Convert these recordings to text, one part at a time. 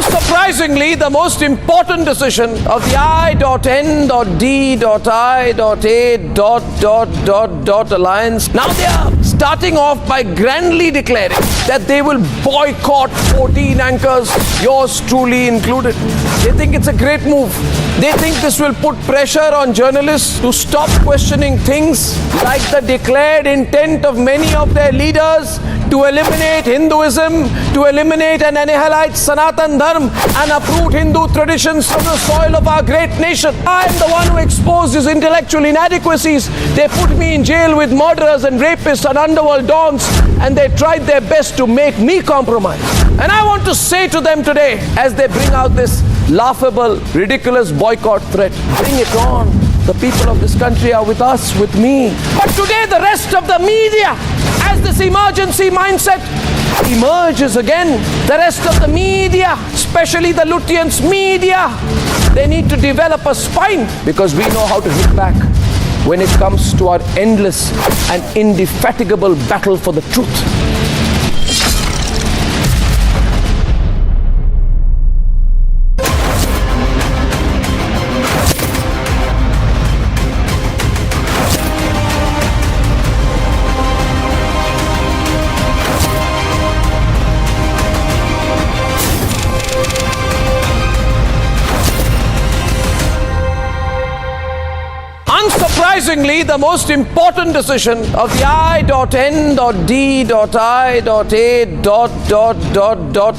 Unsurprisingly, the most important decision of the I.N.D.I.A. alliance, now they are starting off by grandly declaring that they will boycott 14 anchors, yours truly included. They think it's a great move. They think this will put pressure on journalists to stop questioning things like the declared intent of many of their leaders to eliminate Hinduism, to eliminate and annihilate Sanatan Dharma and uproot Hindu traditions from the soil of our great nation. I am the one who exposed his intellectual inadequacies. They put me in jail with murderers and rapists and underworld dons, and they tried their best to make me compromise. And I want to say to them today, as they bring out this laughable, ridiculous boycott threat, bring it on. The people of this country are with us, with me. But today the rest of the media, as this emergency mindset emerges again, the rest of the media, especially the Lutyens media, they need to develop a spine, because we know how to hit back when it comes to our endless and indefatigable battle for the truth. Unsurprisingly, the most important decision of the I.N.D.I.A.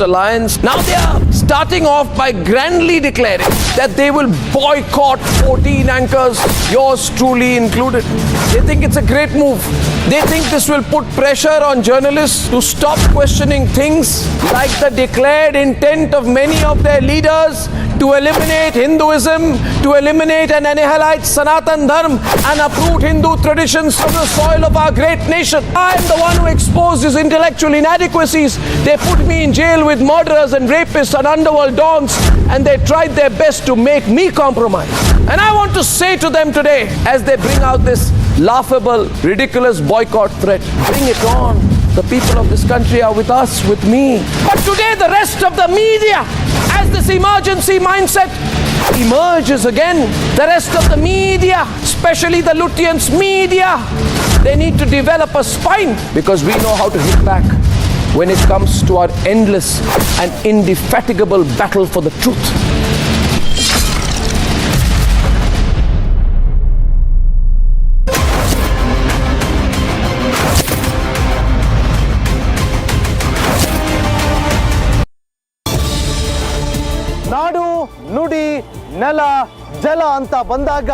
alliance, now they are starting off by grandly declaring that they will boycott 14 anchors, yours truly included. They think it's a great move. They think this will put pressure on journalists to stop questioning things like the declared intent of many of their leaders to eliminate Hinduism, to eliminate and annihilate Sanatan Dharma and uproot Hindu traditions from the soil of our great nation. I am the one who exposed his intellectual inadequacies. They put me in jail with murderers and rapists and underworld dons, and they tried their best to make me compromise. And I want to say to them today, as they bring out this laughable, ridiculous boycott threat, bring it on. The people of this country are with us, with me. But today the rest of the media, as this emergency mindset emerges again, the rest of the media, especially the Lutyens media, they need to develop a spine, because we know how to hit back when it comes to our endless and indefatigable battle for the truth. ನಾಡು ನುಡಿ ನೆಲ ಜಲ ಅಂತ ಬಂದಾಗ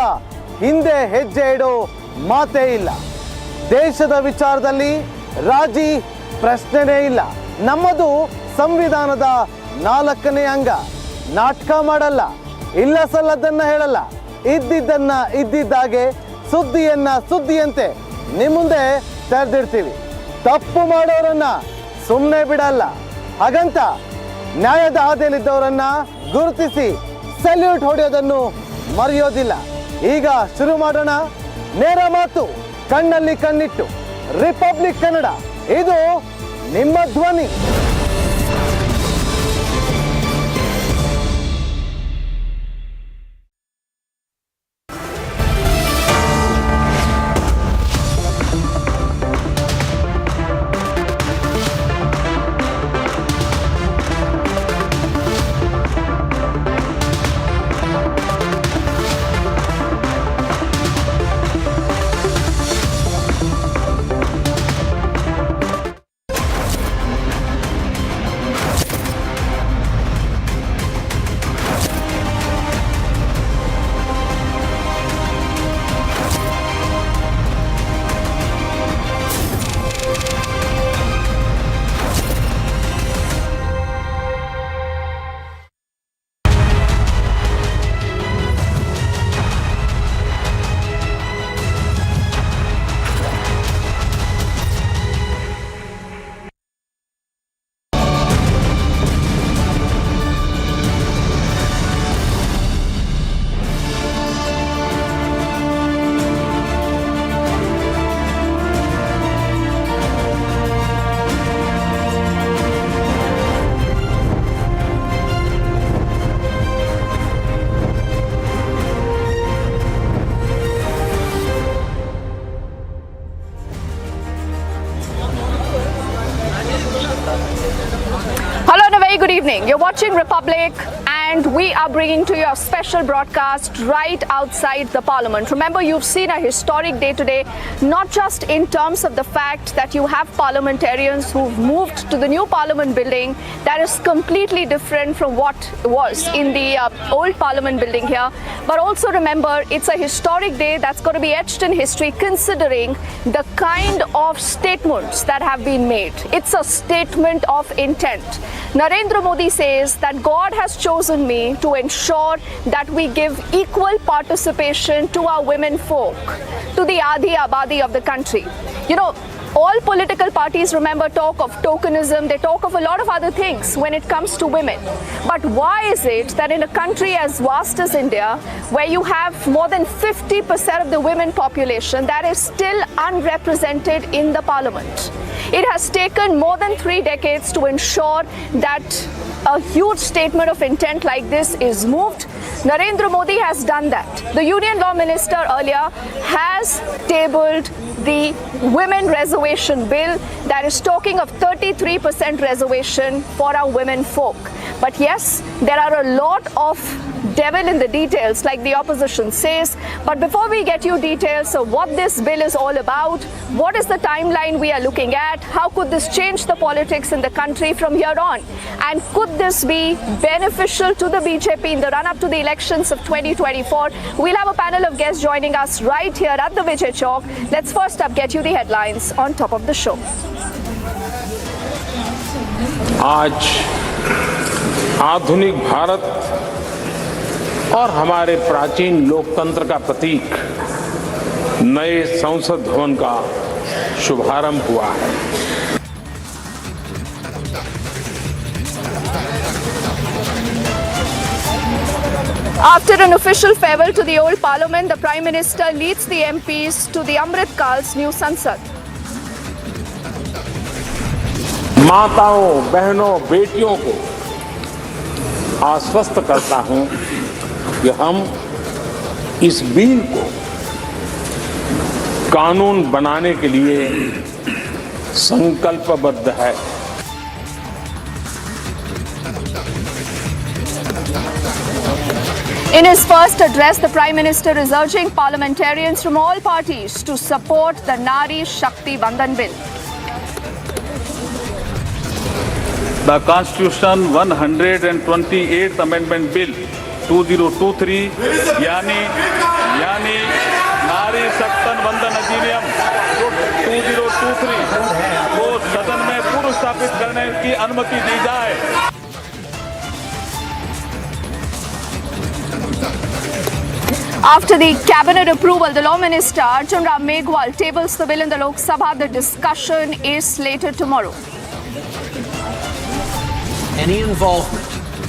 ಹಿಂದೆ ಹೆಜ್ಜೆ ಇಡೋ ಮಾತೇ ಇಲ್ಲ. ದೇಶದ ವಿಚಾರದಲ್ಲಿ ರಾಜಿ ಪ್ರಶ್ನೆನೇ ಇಲ್ಲ. ನಮ್ಮದು ಸಂವಿಧಾನದ 4ನೇ ಅಂಗ. ನಾಟಕ ಮಾಡಲ್ಲ, ಇಲ್ಲ ಸಲ್ಲದನ್ನ ಹೇಳಲ್ಲ, ಇದ್ದಿದ್ದನ್ನ ಇದ್ದಿದ್ದಾಗೆ, ಸುದ್ದಿಯನ್ನ ಸುದ್ದಿಯಂತೆ ನಿಮ್ಮ ಮುಂದೆ ತೆರೆದಿಡ್ತೀವಿ. ತಪ್ಪು ಮಾಡೋರನ್ನ ಸುಮ್ಮನೆ ಬಿಡಲ್ಲ. ಹಾಗಂತ ನ್ಯಾಯದ ಹಾದಿಯಲ್ಲಿದ್ದವರನ್ನ ಗುರುತಿಸಿ ಸಲ್ಯೂಟ್ ಹೊಡೆಯೋದನ್ನು ಮರೆಯೋದಿಲ್ಲ. ಈಗ ಶುರು ಮಾಡೋಣ. ನೇರ ಮಾತು, ಕಣ್ಣಲ್ಲಿ ಕಣ್ಣಿಟ್ಟು. ರಿಪಬ್ಲಿಕ್ ಕನ್ನಡ, ಇದು ನಿಮ್ಮ ಧ್ವನಿ. watching Republic, and we are bringing to you a special broadcast right outside the Parliament. Remember, you've seen a historic day today, not just in terms of the fact that you have parliamentarians who've moved to the new Parliament building that is completely different from what was in the old Parliament building here, but also remember, it's a historic day that's going to be etched in history considering the kind of statements that have been made. It's a statement of intent. Narendra Modi says that God has chosen me to ensure that we give equal participation to our women folk, to the Adi Abadi of the country. You know, all political parties, remember, talk of tokenism, they talk of a lot of other things when it comes to women. But why is it that in a country as vast as India, where you have more than 50% of the women population that is still unrepresented in the parliament? It has taken more than 3 decades to ensure that a huge statement of intent like this is moved. Narendra Modi has done that. The Union Law Minister earlier has tabled the Women Reservation Bill that is talking of 33% reservation for our women folk. But yes, there are a lot of devil in the details, like the opposition says. But before we get you details of what this bill is all about, what is the timeline we are looking at, how could this change the politics in the country from here on, and could this be beneficial to the BJP in the run-up to the elections of 2024? We'll have a panel of guests joining us right here at the Vijay Chowk. Let's first up get you the headlines on top of the show. आज आधुनिक भारत और हमारे प्राचीन लोकतंत्र का प्रतीक नए संसद भवन का शुभारंभ हुआ है। After an official farewell to the old Parliament, the Prime Minister leads the MPs to the Amrit Kal's new Sansad. माताओं, बहनों, बेटियों को आश्वस्त करता हूं कि हम इस बिल को कानून बनाने के लिए संकल्पबद्ध है। In his first address, the Prime Minister is urging parliamentarians from all parties to support the Nari Shakti Bandhan Bill. The Constitution 128th Amendment Bill 2023 यानी नारी शक्ति बंधन अधिनियम 2023 को सदन में पूर्व स्थापित करने की अनुमति दी जाए। After the cabinet approval, the Law Minister Arjun Ram Meghwal tables the bill in the Lok Sabha. The discussion is slated tomorrow. Any involvement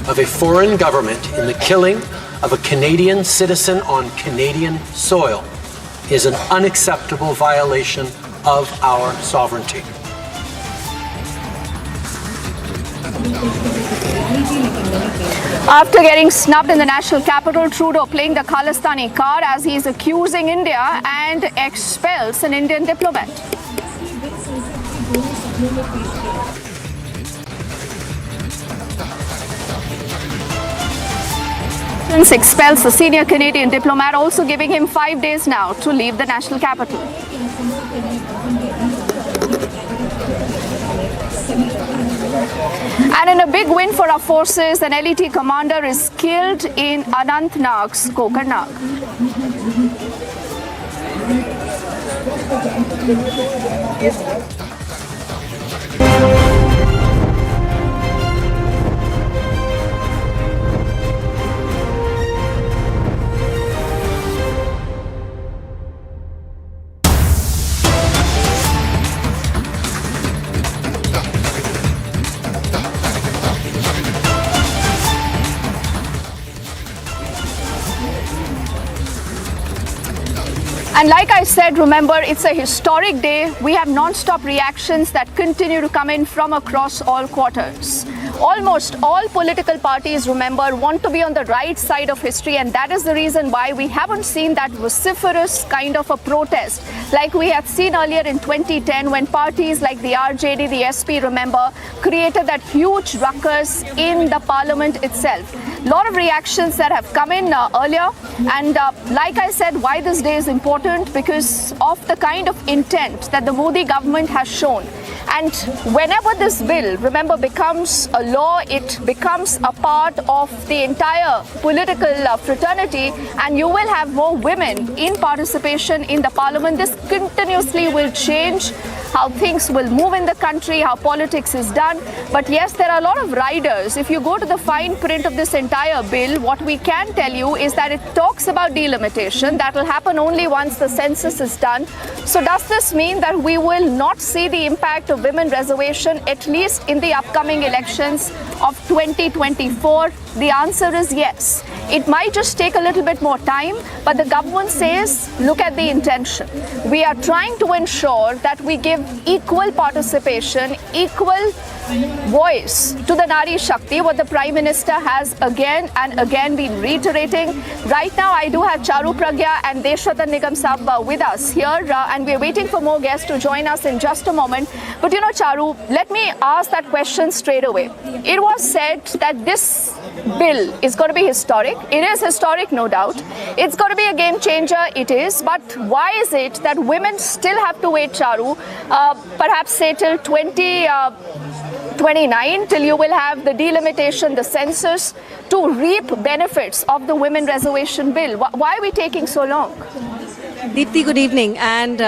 of a foreign government in the killing of a Canadian citizen on Canadian soil is an unacceptable violation of our sovereignty. After getting snubbed in the national capital, Trudeau playing the Khalistani card as he is accusing India and expels an Indian diplomat. Expels the senior Canadian diplomat, also giving him 5 days now to leave the national capital. And in a big win for our forces, an LET commander is killed in Anantnag's Kokarnag. And like I said, remember, it's a historic day. We have non-stop reactions that continue to come in from across all quarters. almost all political parties, remember, want to be on the right side of history, and that is the reason why we haven't seen that vociferous kind of a protest like we had seen earlier in 2010 when parties like the RJD, the SP, remember, created that huge ruckus in the parliament itself. A lot of reactions that have come in earlier, and like I said, why this day is important, because of the kind of intent that the Modi government has shown. And whenever this bill, remember, becomes a law, it becomes a part of the entire political fraternity, and you will have more women in participation in the parliament. This continuously will change how things will move in the country, how politics is done. But yes, there are a lot of riders. If you go to the fine print of this entire bill, what we can tell you is that it talks about delimitation. That will happen only once the census is done. So does this mean that we will not see the impact of women reservation, at least in the upcoming elections of 2024? The answer is yes. It might just take a little bit more time, but the government says, look at the intention. We are trying to ensure that we give equal participation, equal voice to the Nari Shakti, what the Prime Minister has again and again been reiterating. Right now, I do have Charu Pragya and Deshwatan Nigam Saab with us here, and we're waiting for more guests to join us in just a moment. But you know, Charu, let me ask that question straight away. It was said that this bill is going to be historic. It is historic, no doubt. It's going to be a game changer, it is. But why is it that women still have to wait, Charu, perhaps say till 2029, till you will have the delimitation, the census, to reap benefits of the women reservation bill? Why are we taking so long? Deepthi, good evening. And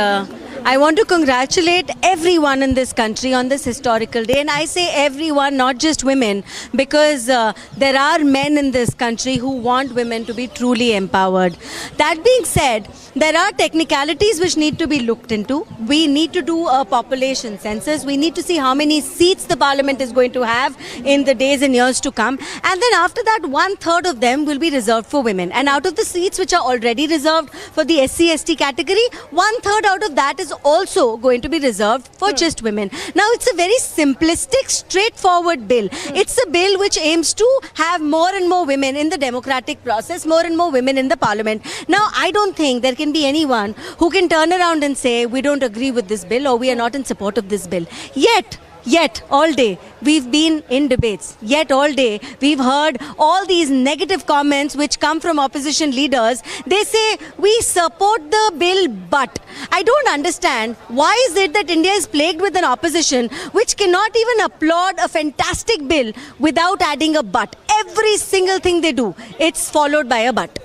I want to congratulate everyone in this country on this historical day. And I say everyone, not just women, because there are men in this country who want women to be truly empowered. That being said, there are technicalities which need to be looked into. We need to do a population census. We need to see how many seats the parliament is going to have in the days and years to come. And then after that, 1/3 of them will be reserved for women. And out of the seats which are already reserved for the SC/ST category, 1/3 out of that is also going to be reserved for just women. Now, it's a very simplistic, straightforward bill. It's a bill which aims to have more and more women in the democratic process, more and more women in the parliament. Now, I don't think there can be anyone who can turn around and say, we don't agree with this bill or we are not in support of this bill. Yet, all day, we've been in debates. Yet, all day, we've heard all these negative comments which come from opposition leaders. They say, we support the bill, but. I don't understand why is it that India is plagued with an opposition which cannot even applaud a fantastic bill without adding a but. Every single thing they do, it's followed by a but.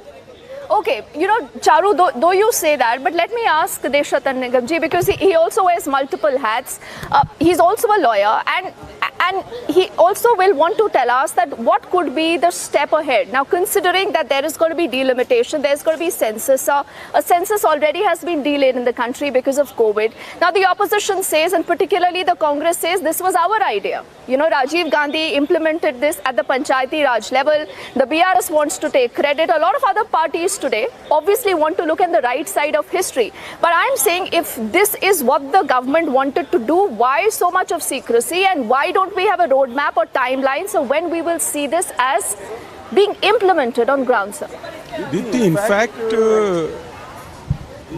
Okay, you know, Charu, though you say that, but let me ask Deshwatan Nigamji, because he also wears multiple hats. He's also a lawyer, and he also will want to tell us that what could be the step ahead. Now, considering that there is going to be delimitation, there's going to be census. A census already has been delayed in the country because of COVID. Now, the opposition says, and particularly the Congress says, this was our idea. You know, Rajiv Gandhi implemented this at the Panchayati Raj level. The BRS wants to take credit. A lot of other parties today obviously want to look at the right side of history. But I'm saying, if this is what the government wanted to do, why so much of secrecy, and why don't we have a roadmap or timeline so when we will see this as being implemented on ground, sir? In fact,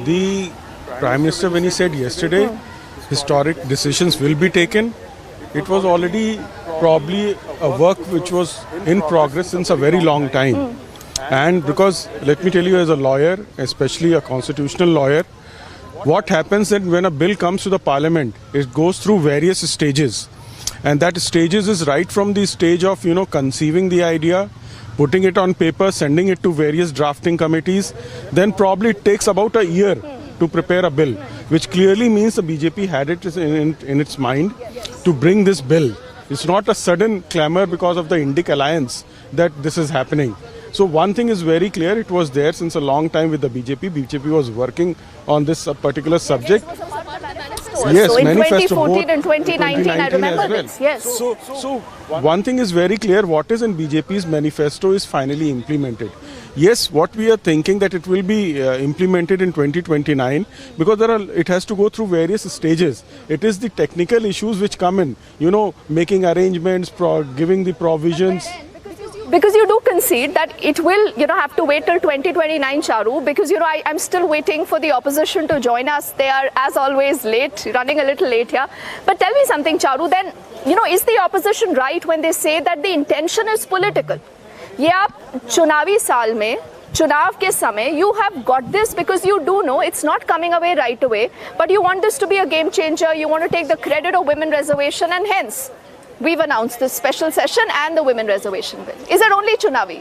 the Prime Minister, when he said yesterday, historic decisions will be taken, it was already probably a work which was in progress since a very long time. And because, let me tell you, as a lawyer, especially a constitutional lawyer, what happens that when a bill comes to the parliament, it goes through various stages. And that stages is right from the stage of, conceiving the idea, putting it on paper, sending it to various drafting committees. Then probably it takes about a year to prepare a bill, which clearly means the BJP had it in its mind to bring this bill. It's not a sudden clamor because of the Indic alliance that this is happening. So one thing is very clear, it was there since a long time with the BJP. BJP was working on this particular subject. Yes, so in manifesto 2014 and 2019, I remember well. this. Yes. So one thing is very clear, what is in BJP's manifesto is finally implemented. Yes, what we are thinking that it will be implemented in 2029 because it has to go through various stages. It is the technical issues which come in, making arrangements, giving the provisions. Because you do concede that it will, have to wait till 2029, Charu, because, I'm still waiting for the opposition to join us. They are, as always, late, running a little late here. But tell me something, Charu, then, is the opposition right when they say that the intention is political? ये आप चुनावी साल में चुनाव के समय you have got this because you do know it's not coming away right away, but you want this to be a game changer. You want to take the credit of women reservation, and hence we've announced this special session and the women reservation bill. Is it only Chunavi?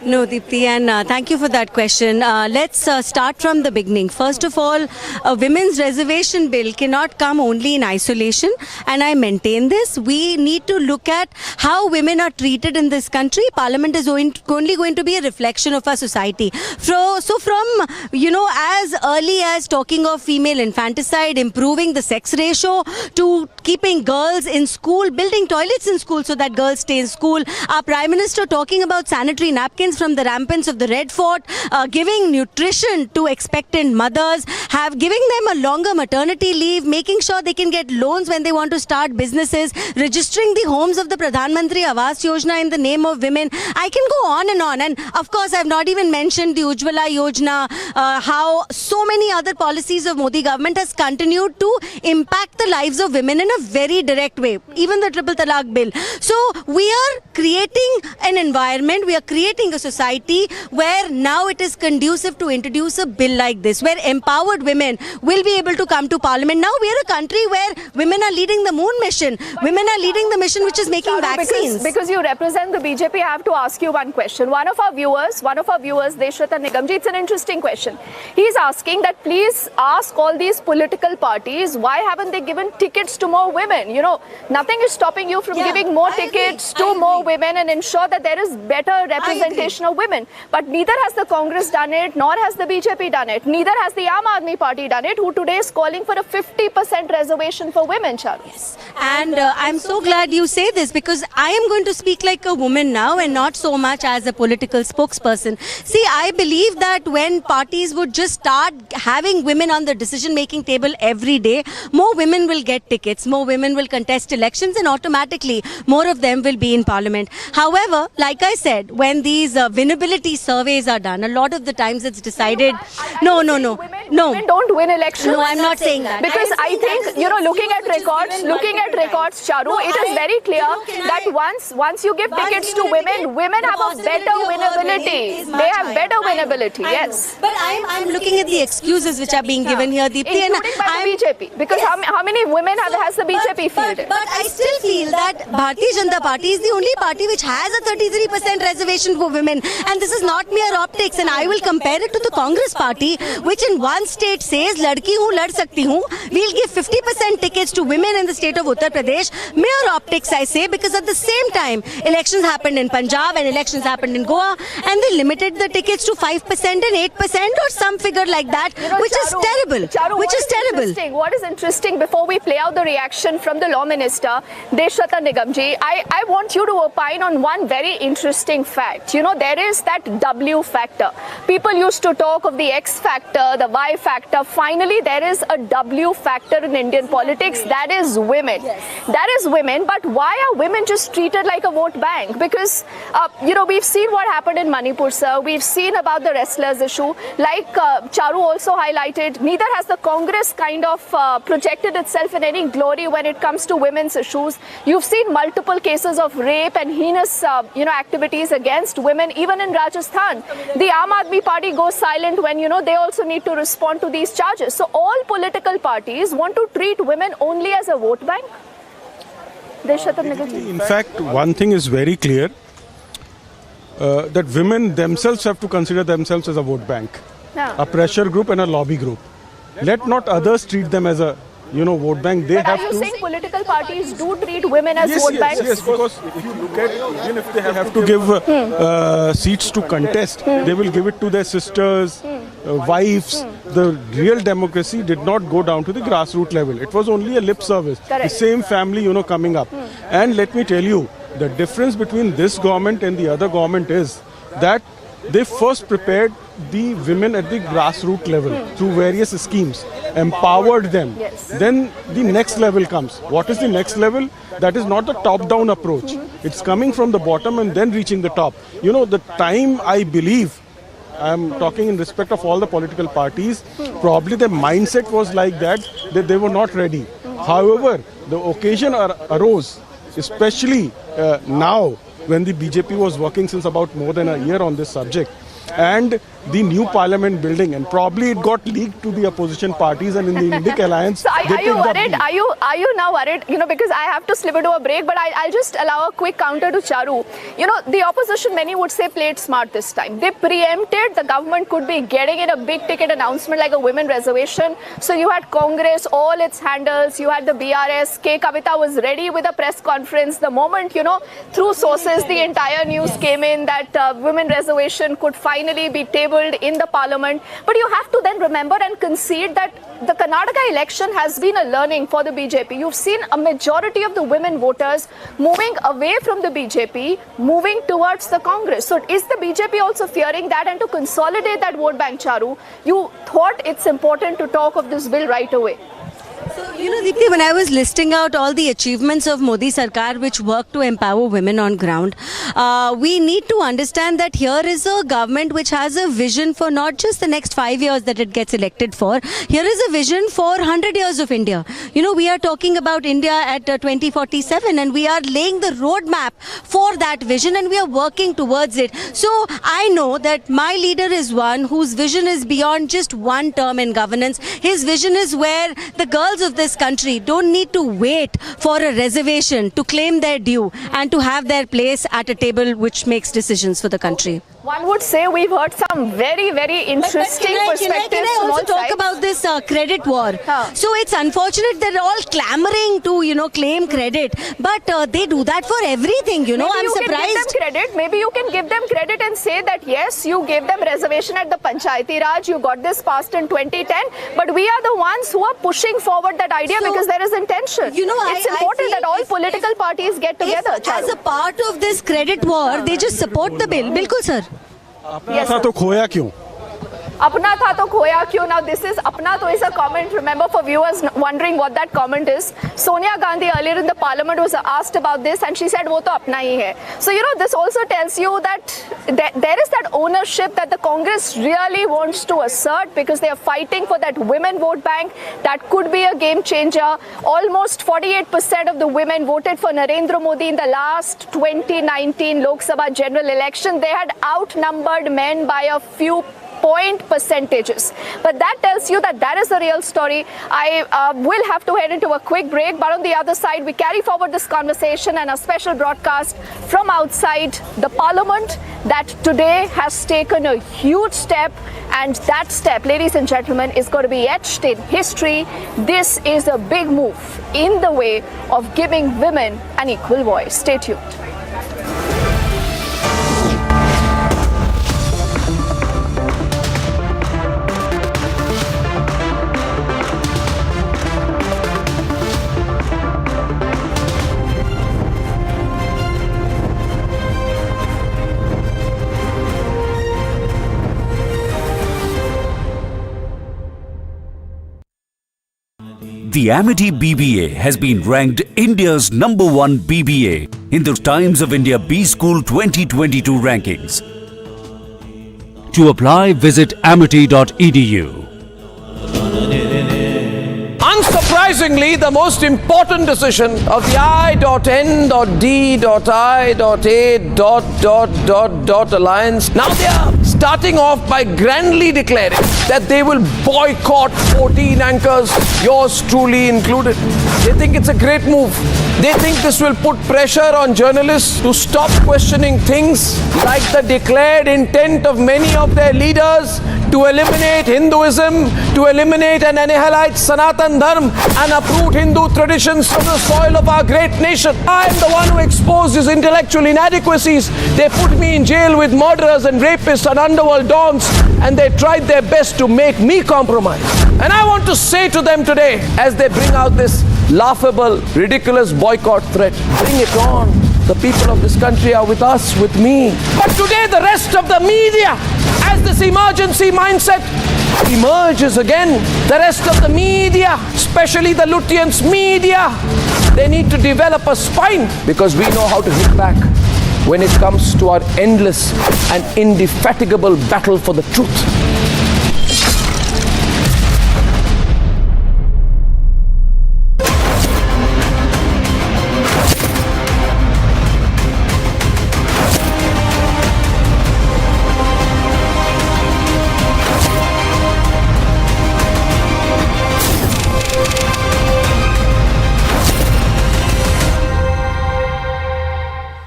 No, Deepthi, and thank you for that question. Let's start from the beginning. First of all, a women's reservation bill cannot come only in isolation, and I maintain this. We need to look at how women are treated in this country. Parliament is only going to be a reflection of our society. So from, as early as talking of female infanticide, improving the sex ratio, to keeping girls in school, building toilets in school so that girls stay in school. Our Prime Minister talking about sanitary napkins from the ramparts of the Red Fort, giving nutrition to expectant mothers, giving them a longer maternity leave, making sure they can get loans when they want to start businesses, registering the homes of the Pradhan Mantri Awas Yojana in the name of women. I can go on. And of course, I've not even mentioned the Ujjwala Yojana, how so many other policies of Modi government has continued to impact the lives of women in a very direct way, even the Triple Talaq bill. So we are creating an environment, we are creating a society where now it is conducive to introduce a bill like this, where empowered women will be able to come to parliament. Now we are a country where women are leading the moon mission, women are leading the mission which is making vaccines. Because you represent the BJP, I have to ask you one question. One of our viewers, Deshrata Nigamji, it's an interesting question. He's asking that please ask all these political parties, why haven't they given tickets to more women? Nothing is stopping you from giving more tickets to more women and ensure that there is better representation of women. But neither has the Congress done it, nor has the BJP done it. Neither has the Aam Aadmi Party done it, who today is calling for a 50% reservation for women, Charu. Yes. And I'm so glad you say this, because I am going to speak like a woman now and not so much as a political spokesperson. See, I believe that when parties would just start having women on the decision-making table every day, more women will get tickets, more women will contest elections, and automatically more of them will be in parliament. However, like I said, when these winnability surveys are done, a lot of the times it's decided, no. Women don't win elections. No, I'm not saying that. Because I think, looking at records, Charu, it is very clear that once you give tickets to women have a better winnability. They have better winnability, yes. But I'm looking at the excuses which are being given here, Deepthi. Including by the BJP. Because how many women has the BJP fielded? But I still feel that Bharatiya Janata Party is the only party which has a 33% reservation for women. And this is not mere optics. And I will compare it to the Congress Party, which in one state says, Ladki hu, lad sakti hu. We'll give 50% tickets to women in the state of Uttar Pradesh. Mere optics, I say, because at the same time, elections happened in Punjab and elections happened in Goa, and they limited the tickets to 5% and 8% or some figure like that, which is terrible. Charu, what is interesting, before we play out the reaction from the Law Minister, Deshrata Nigamji, I want you to opine on one very interesting fact. There is that W factor. People used to talk of the X factor, the Y factor. Finally, there is a W factor in Indian politics. That is women. That is women. But why are women just treated like a vote bank? Because, we've seen what happened in Manipur, sir. We've seen about the wrestlers issue. Like Charu also highlighted, neither has the Congress kind of projected itself in any glory when it comes to women's issues. You've seen multiple cases of rape and heinous, activities against women, even in Rajasthan. The Aam Aadmi Party goes silent when, they also need to respond to these charges. So all political parties want to treat women only as a vote bank? In fact, one thing is very clear, that women themselves have to consider themselves as a vote bank, a pressure group and a lobby group. Let not others treat them as a vote bank. They have to. Are you saying political parties do treat women as vote banks? Yes, because if you look at, even if they have to give seats to contest, they will give it to their sisters, wives. The real democracy did not go down to the grassroots level. It was only a lip service. Correct. The same family, coming up. And let me tell you, the difference between this government and the other government is that they first prepared the women at the grassroots level through various schemes, empowered them. Yes. Then the next level comes. What is the next level? That is not the top-down approach. It's coming from the bottom and then reaching the top. You know, the time I believe, I'm talking in respect of all the political parties, probably their mindset was like that they were not ready. However, the occasion arose, especially now when the BJP was working since about more than a year on this subject. And the new parliament building, and probably it got leaked to the opposition parties, and in the Indic alliance. So are you worried? Are you now worried? You know, because I have to slip into a break, but I'll just allow a quick counter to Charu. You know, the opposition, many would say, played smart this time. They preempted the government could be getting in a big ticket announcement like a women reservation. So you had Congress, all its handles, you had the BRS, K. Kavita was ready with a press conference. The moment, you know, through sources, the entire news came in that women reservation could finally be tabled in the parliament. But you have to then remember and concede that the Karnataka election has been a learning for the BJP. You've seen a majority of the women voters moving away from the BJP, moving towards the Congress. So is the BJP also fearing that? And to consolidate that vote bank, Charu, you thought it's important to talk of this bill right away. So, you know, Deepthi, when I was listing out all the achievements of Modi Sarkar which work to empower women on ground, we need to understand that here is a government which has a vision for not just the next 5 years that it gets elected for. Here is a vision for 100 years of India. You know, we are talking about India at 2047, and we are laying the roadmap for that vision, and we are working towards it. So I know that my leader is one whose vision is beyond just one term in governance. His vision is where the girls of this country don't need to wait for a reservation to claim their due and to have their place at a table which makes decisions for the country. One would say we've heard some very, very interesting perspectives. Can I also talk about this credit war? So it's unfortunate they're all clamoring to, you know, claim credit, but they do that for everything, you know. Maybe I'm you surprised. Can give them credit. Maybe you can give them credit and say that yes, you gave them reservation at the Panchayati Raj, you got this passed in 2010, but we are the ones who are pushing forward that idea because there is intention. You know, it's important that all political parties get together. As a part of this credit war, they just support the bill. Bilkul, sir. अपना था तो खोया क्यों? Apna tha to khoya kyun? Now this is apna to is a comment. Remember, for viewers wondering what that comment is, Sonia Gandhi earlier in the parliament was asked about this and she said wo to apna hi hai. So you know, this also tells you that there is that ownership that the Congress really wants to assert because they are fighting for that women vote bank that could be a game changer. Almost 48% of the women voted for Narendra Modi in the last 2019 Lok Sabha general election. They had outnumbered men by a few point percentages. But that tells you that is the real story. I will have to head into a quick break, but on the other side we carry forward this conversation and a special broadcast from outside the parliament that today has taken a huge step, and that step, ladies and gentlemen, is going to be etched in history. This is a big move in the way of giving women an equal voice. Stay tuned. The Amity BBA has been ranked India's #1 BBA in the Times of India B-School 2022 rankings. To apply, visit amity.edu. Unsurprisingly, the most important decision of the I.N.D.I.A. alliance, now they are starting off by grandly declaring that they will boycott 14 anchors, yours truly included. They think it's a great move. They think this will put pressure on journalists to stop questioning things like the declared intent of many of their leaders to eliminate Hinduism, to eliminate and annihilate Sanatan Dharma and uproot Hindu traditions from the soil of our great nation. I am the one who exposed these intellectual inadequacies. They put me in jail with murderers and rapists and underworld dons, and they tried their best to make me compromise. And I want to say to them today, as they bring out this laughable, ridiculous boycott threat, bring it on. The people of this country are with us, with me. But today the rest of the media, as this emergency mindset emerges again, the rest of the media, especially the Lutyens media, they need to develop a spine, because we know how to hit back when it comes to our endless and indefatigable battle for the truth.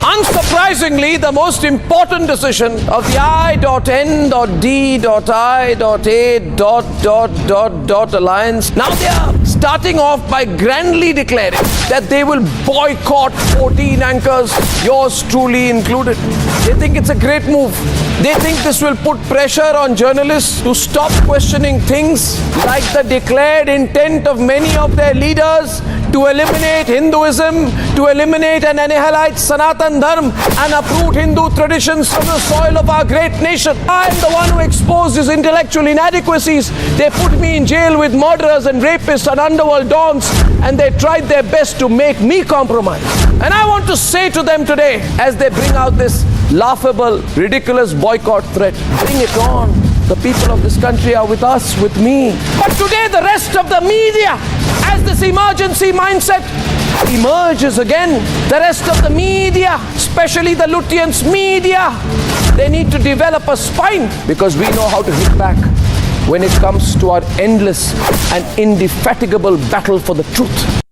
Unsurprisingly, the most important decision of the I.N.D.I.A. alliance, now they are starting off by grandly declaring that they will boycott 14 anchors, yours truly included. They think it's a great move. They think this will put pressure on journalists to stop questioning things like the declared intent of many of their leaders to eliminate Hinduism, to eliminate and annihilate Sanatan Dharma and uproot Hindu traditions from the soil of our great nation. I am the one who exposed his intellectual inadequacies. They put me in jail with murderers and rapists and underworld dons, and they tried their best to make me compromise. And I want to say to them today, as they bring out this laughable, ridiculous boycott threat, bring it on. The people of this country are with us, with me. But today the rest of the media, as this emergency mindset emerges again, the rest of the media, especially the Lutyens media, they need to develop a spine, because we know how to hit back when it comes to our endless and indefatigable battle for the truth.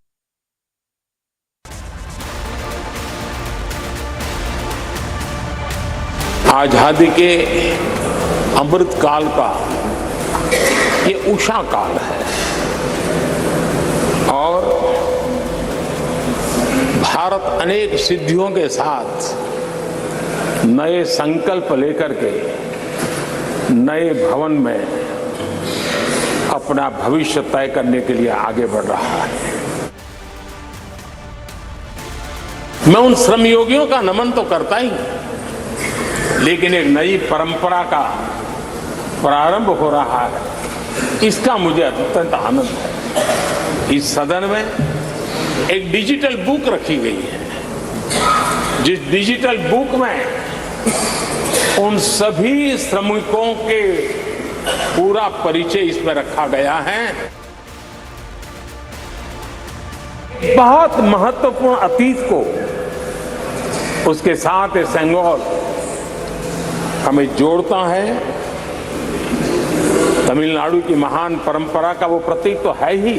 आजादी के अमृत काल का ये उषा काल है और भारत अनेक सिद्धियों के साथ नए संकल्प लेकर के नए भवन में अपना भविष्य तय करने के लिए आगे बढ़ रहा है। मैं उन श्रमयोगियों का नमन तो करता ही, लेकिन एक नई परंपरा का प्रारंभ हो रहा है, इसका मुझे अत्यंत आनंद है। इस सदन में एक डिजिटल बुक रखी गई है, जिस डिजिटल बुक में उन सभी श्रमिकों के पूरा परिचय इसमें रखा गया है। बहुत महत्वपूर्ण अतीत को उसके साथ सेंगोल हमें जोड़ता है। तमिलनाडु की महान परंपरा का वो प्रतीक तो है ही,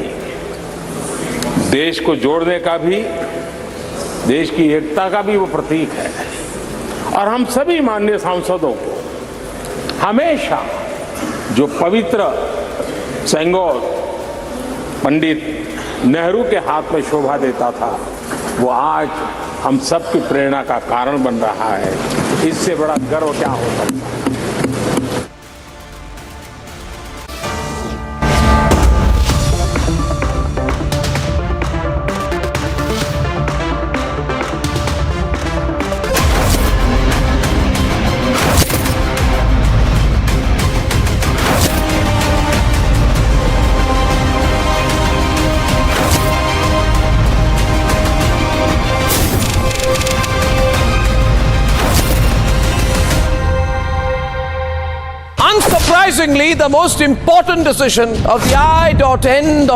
देश को जोड़ने का भी, देश की एकता का भी वो प्रतीक है। और हम सभी माननीय सांसदों को हमेशा जो पवित्र सेंगोल पंडित नेहरू के हाथ में शोभा देता था, वो आज हम सबकी प्रेरणा का कारण बन रहा है। इससे बड़ा गर्व क्या हो सकता है। Unsurprisingly, the most important decision of the I.N.D.I.A.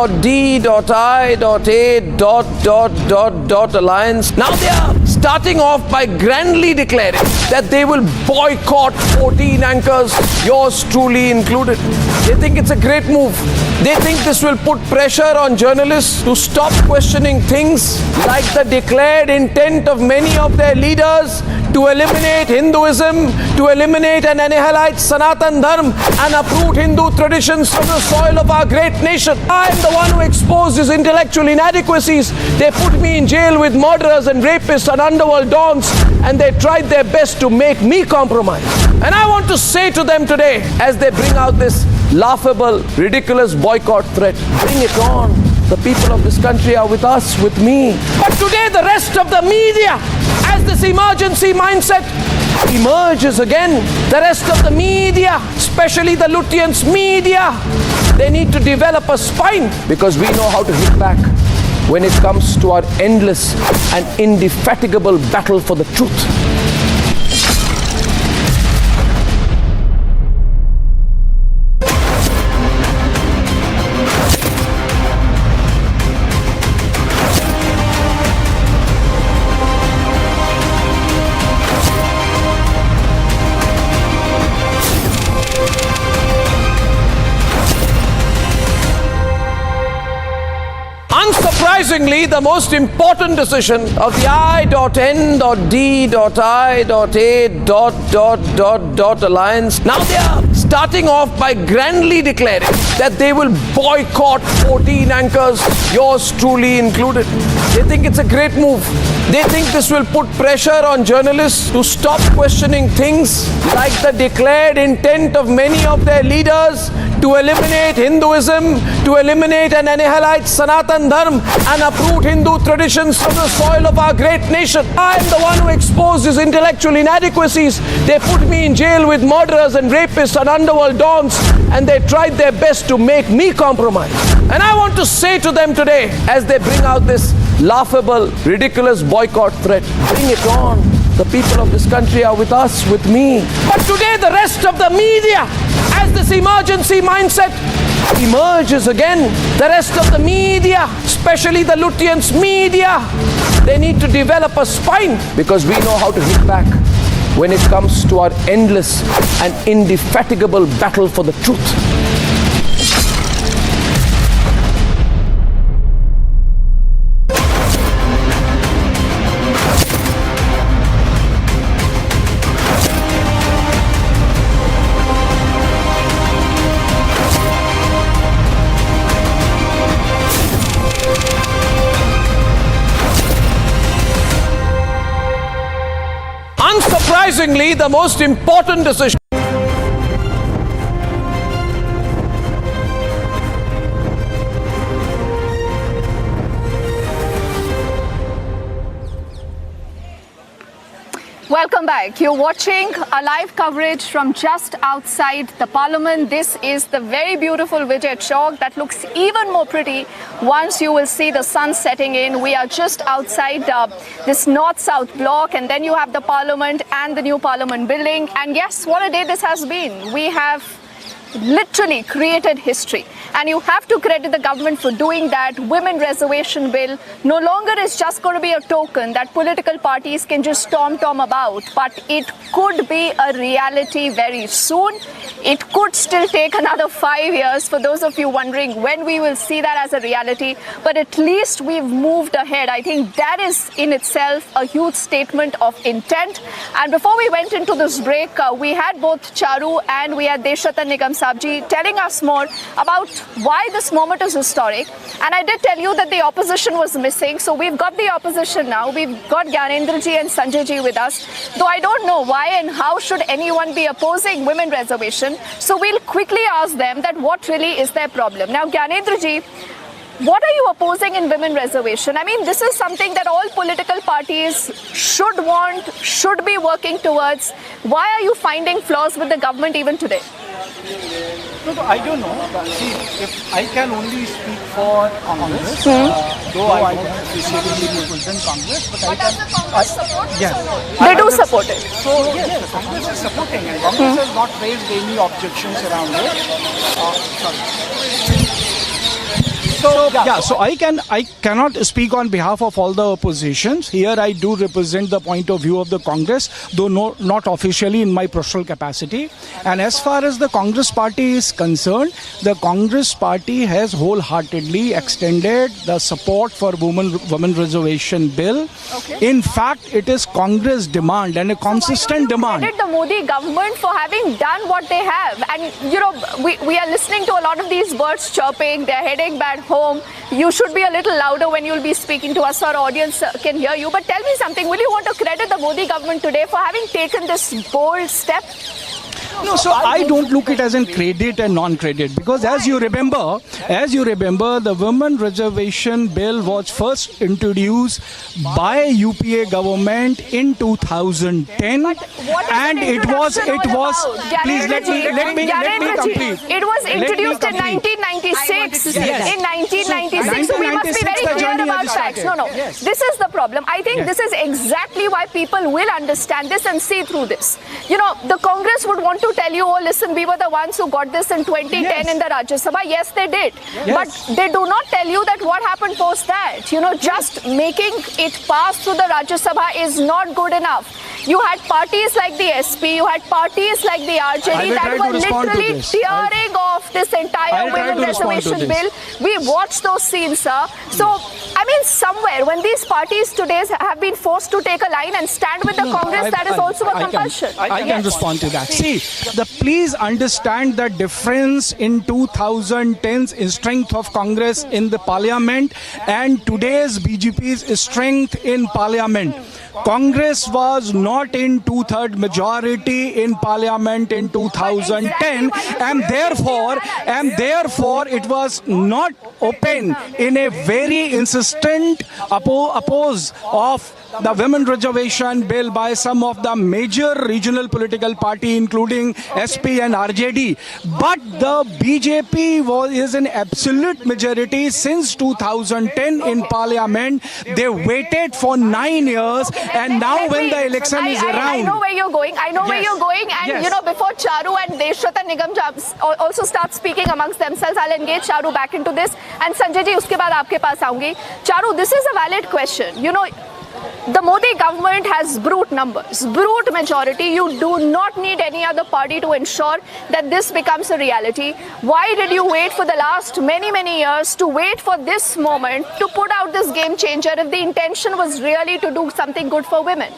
alliance, now they are starting off by grandly declaring that they will boycott 14 anchors, yours truly included. They think it's a great move. They think this will put pressure on journalists to stop questioning things like the declared intent of many of their leaders to eliminate Hinduism, to eliminate and annihilate Sanatan Dharma and uproot Hindu traditions from the soil of our great nation. I am the one who exposed his intellectual inadequacies. They put me in jail with murderers and rapists and underworld dons, and they tried their best to make me compromise. And I want to say to them today, as they bring out this laughable, ridiculous boycott threat, bring it on. The people of this country are with us, with me. But today the rest of the media, as this emergency mindset emerges again, the rest of the media, especially the Lutyens media, they need to develop a spine, because we know how to hit back when it comes to our endless and indefatigable battle for the truth. Unsurprisingly, the most important decision of the I.N.D.I.A. alliance, now they are starting off by grandly declaring that they will boycott 14 anchors, yours truly included. They think it's a great move. They think this will put pressure on journalists to stop questioning things like the declared intent of many of their leaders to eliminate Hinduism, to eliminate and annihilate Sanatan Dharma and uproot Hindu traditions from the soil of our great nation. I am the one who exposed his intellectual inadequacies. They put me in jail with murderers and rapists and underworld dons, and they tried their best to make me compromise. And I want to say to them today, as they bring out this laughable, ridiculous boycott threat, bring it on. The people of this country are with us, with me. But today the rest of the media, as this emergency mindset emerges again, the rest of the media, especially the Lutyens media, they need to develop a spine, because we know how to hit back when it comes to our endless and indefatigable battle for the truth. Unsurprisingly, the most important decision. Welcome back. You're watching a live coverage from just outside the Parliament. This is the very beautiful Vijay Chowk that looks even more pretty once you will see the sun setting in. We are just outside this north-south block, and then you have the Parliament and the new Parliament building. And yes, what a day this has been. We have literally created history, and you have to credit the government for doing that. Women reservation bill no longer is just going to be a token that political parties can just tom about, but it could be a reality very soon. It could still take another 5 years, for those of you wondering when we will see that as a reality, but at least we've moved ahead. I think that is in itself a huge statement of intent. And before we went into this break, we had both Charu and we had Deshatan Nigam Sabji telling us more about why this moment is historic. And I did tell you that the opposition was missing, so we've got the opposition now. We've got Narendra ji and Sanjay ji with us, though I don't know why and how should anyone be opposing women reservation. So we'll quickly ask them that what really is their problem. Now, Narendra ji, what are you opposing in women reservation? I mean, this is something that all political parties should want, should be working towards. Why are you finding flaws with the government even today? No, I don't know. But see, if I can only speak for Congress, though I don't officially represent Congress, but I can. Does the Congress support this or not? I They do support it. So yes, the Congress is supporting, and Congress has not raised any objections around it. So I cannot speak on behalf of all the oppositions. Here I do represent the point of view of the Congress, though not officially in my personal capacity. And as far as the Congress party is concerned, the Congress party has wholeheartedly extended the support for women reservation bill. Okay. In fact, it is Congress demand and a consistent demand. Credit the Modi government for having done what they have. And you know, we are listening to a lot of these birds chirping. They're heading back home. You should be a little louder when you'll be speaking to us. Our audience can hear you. But tell me something. Will you want to credit the Modi government today for having taken this bold step? No, so I don't look it as in credit and non-credit, because as you remember, the women reservation bill was first introduced by UPA government in 2010, and it was. Please let me complete. It was introduced in 1996. In 1996, so we must be very clear about facts. No. This is the problem. I think this is exactly why people will understand this and see through this. You know, the Congress would want to tell you, oh, listen, we were the ones who got this in 2010 in the Rajya Sabha. Yes, they did. But they do not tell you that what happened post that. You know, just making it pass through the Rajya Sabha is not good enough. You had parties like the SP, you had parties like the RJD that were literally tearing off this entire women reservation bill. We watched those scenes, sir. So, I mean, somewhere when these parties today have been forced to take a line and stand with the Congress, that is also a compulsion. I can respond to that. See, please understand the difference in 2010's strength of Congress in the parliament and today's BJP's strength in parliament. Congress was not in two-third majority in parliament in 2010, and therefore it was not open in a very insistent oppose of the women reservation bill by some of the major regional political party, including SP and RJD. But the BJP is an absolute majority since 2010 in parliament. They waited for 9 years, and now when the election is around. I know where you're going. And you know, before Charu and Deshrata Nigam also start speaking amongst themselves, I'll engage Charu back into this. And Sanjay ji, uske baad aapke paas aungi. Charu, this is a valid question. You know, the Modi government has brute numbers, brute majority. You do not need any other party to ensure that this becomes a reality. Why did you wait for the last many years to wait for this moment to put out this game changer if the intention was really to do something good for women?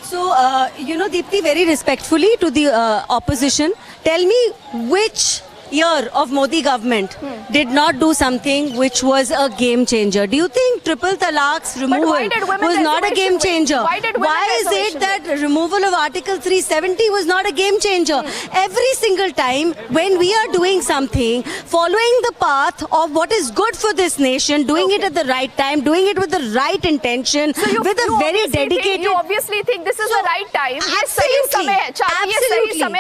So, you know, Deepthi, very respectfully to the opposition, tell me which year of Modi government did not do something which was a game changer. Do you think triple talaq's removal was not a game changer? Why is it that removal of Article 370 was not a game changer? Every single time when we are doing something, following the path of what is good for this nation, doing it at the right time, doing it with the right intention, with a very dedicated... You obviously think this is the right time. Absolutely.